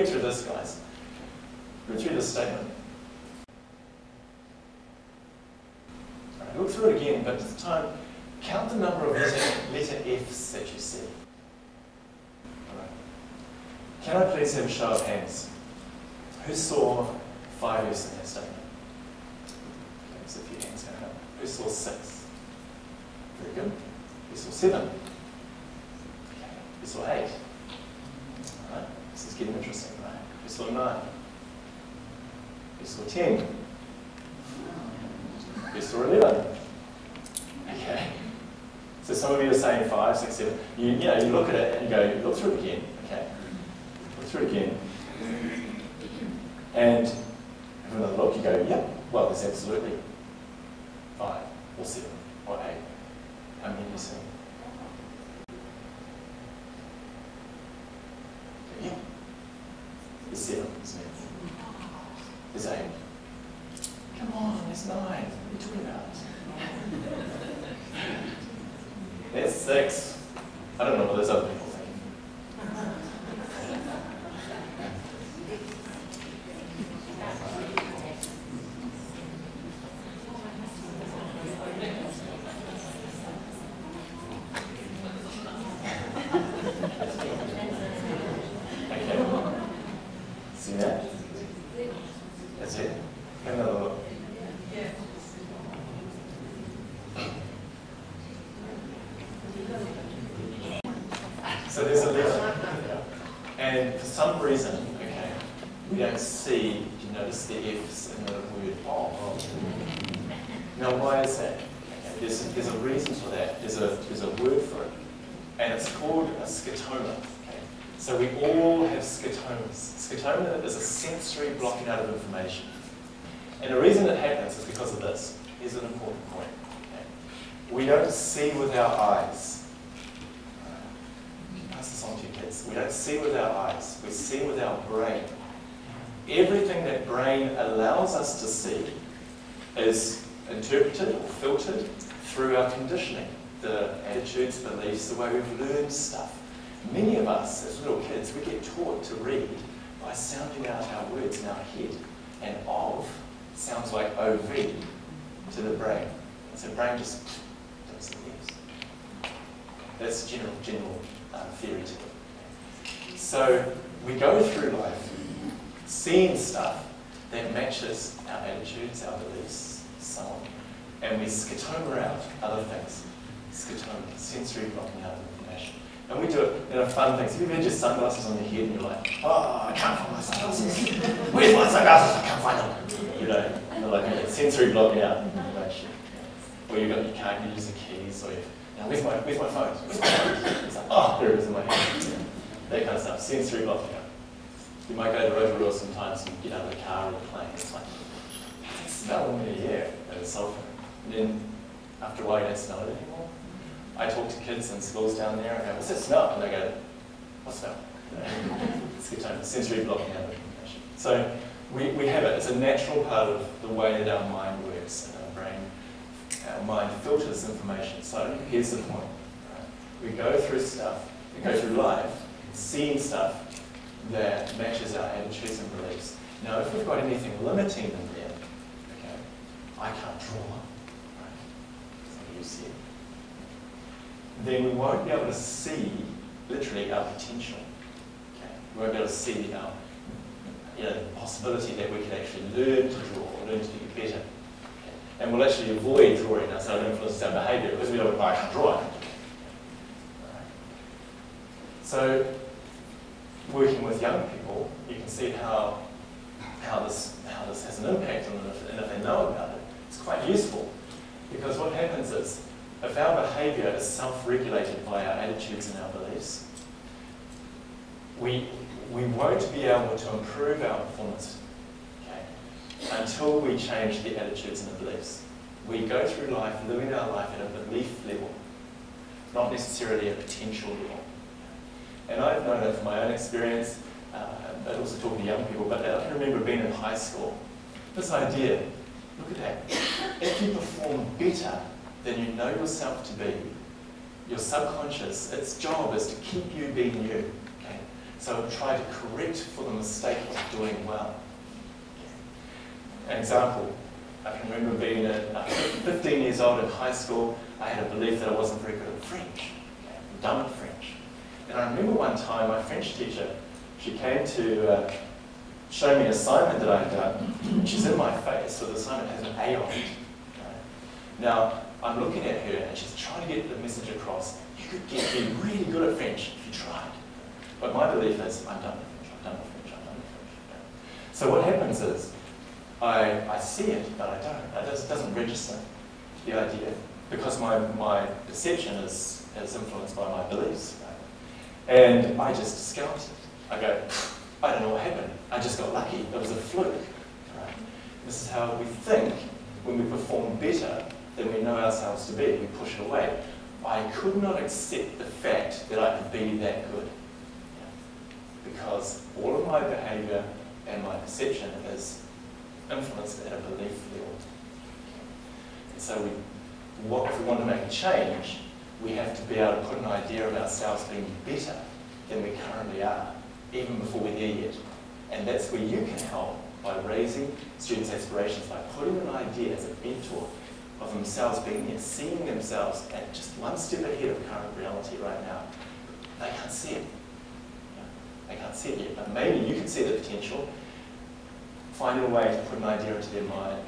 read through this, guys. Read through this statement. All right, look through it again, but this time, count the number of letter F's that you see. All right. Can I please have a show of hands? Who saw 5 F's in that statement? Okay, so a few hands going up. Who saw 6? Very good. Who saw 7? Okay. Who saw 8? All right. This is getting interesting, right? Who saw 9? Who saw 10? Who saw 11? Okay. So some of you are saying 5, 6, 7. You look at it and you go, look through it again. Okay. Look through it again. And have another look, you go, yeah, well, there's absolutely 5 or 7 or 8. How many do you see? Yeah. There's 7, isn't it? There's 8. Come on, there's 9. What are you talking about? There's 6. I don't know what those other people think. Okay. See that? That's it. Have another look. So there's 11. And for some reason, okay, we don't see, you notice the F's in the word of. Now why is that? Okay, there's a reason for that. There's a word for it. And it's called a scotoma. Okay? So we all have scotomas. Scotoma is a sensory blocking out of information. And the reason it happens is because of this. Here's an important point. Okay? We don't see with our eyes. This on to your kids. We don't see with our eyes, we see with our brain. Everything that brain allows us to see is interpreted or filtered through our conditioning, the attitudes, beliefs, the way we've learned stuff. Many of us, as little kids, we get taught to read by sounding out our words in our head. And of sounds like OV to the brain. And so the brain just does the yes. That's general theory to it. So we go through life seeing stuff that matches our attitudes, our beliefs, so on, and we scotoma out other things. Scotoma, sensory blocking out of information. And we do it, fun things. Have you ever had your sunglasses on your head and you're like, oh, I can't find my sunglasses. Where's my sunglasses? I can't find them. You know, and they're like sensory blocking out information. Or you've got your car, you use the keys, or where's my phone? Where's my phone? It's like, oh, there it is in my hand. That kind of stuff, sensory blocking out. You might go to Rotorua sometimes and get out of the car or the plane. It's like, that smell in the air, and it's sulfur. And then after a while, you don't smell it anymore. I talk to kids in schools down there and I go, what's that smell? And they go, what smell? It's sensory blocking out of information. So we have it. It's a natural part of the way that our mind works and our brain. Our mind filters information. So here's the point. Right? We go through stuff, we go through life, seeing stuff that matches our attitudes and beliefs. Now, if we've got anything limiting in there, okay, I can't draw, right? Something you see, then we won't be able to see, literally, our potential. Okay? We won't be able to see our, the possibility that we can actually learn to draw, learn to do better. Okay? And we'll actually avoid drawing now, so it influences our behaviour, because we don't, I can't draw. Right? So, working with young people, you can see how this has an impact on them, and if they know about it, it's quite useful. Because what happens is, if our behaviour is self-regulated by our attitudes and our beliefs, we won't be able to improve our performance, okay, until we change the attitudes and the beliefs. We go through life, living our life at a belief level, not necessarily a potential level. And I've known it from my own experience, but also talking to young people, but I can remember being in high school. This idea, look at that, if you perform better than you know yourself to be, your subconscious, its job is to keep you being you. Okay? So try to correct for the mistake of doing well. An example, I can remember being 15 years old in high school. I had a belief that I wasn't very good at French. I'm dumb at French. And I remember one time my French teacher, she came to show me an assignment that I had done. And she's in my face, so the assignment has an A on it. Now, I'm looking at her and she's trying to get the message across. You could be really good at French if you tried. But my belief is, I'm done with French, I'm done with French, I'm done with French. So what happens is, I see it, but I don't. It doesn't register the idea, because my perception is influenced by my beliefs. Right? And I just discount it. I go, I don't know what happened. I just got lucky. It was a fluke. Right? This is how we think when we perform better than we know ourselves to be. We push it away. I could not accept the fact that I could be that good, because all of my behaviour and my perception is influenced at a belief level. And so if we want to make a change, we have to be able to put an idea of ourselves being better than we currently are, even before we're there yet. And that's where you can help, by raising students' aspirations, by putting an idea as a mentor of themselves being there, seeing themselves at just one step ahead of current reality right now. They can't see it. They can't see it yet, but maybe you can see the potential, finding a way to put an idea into their mind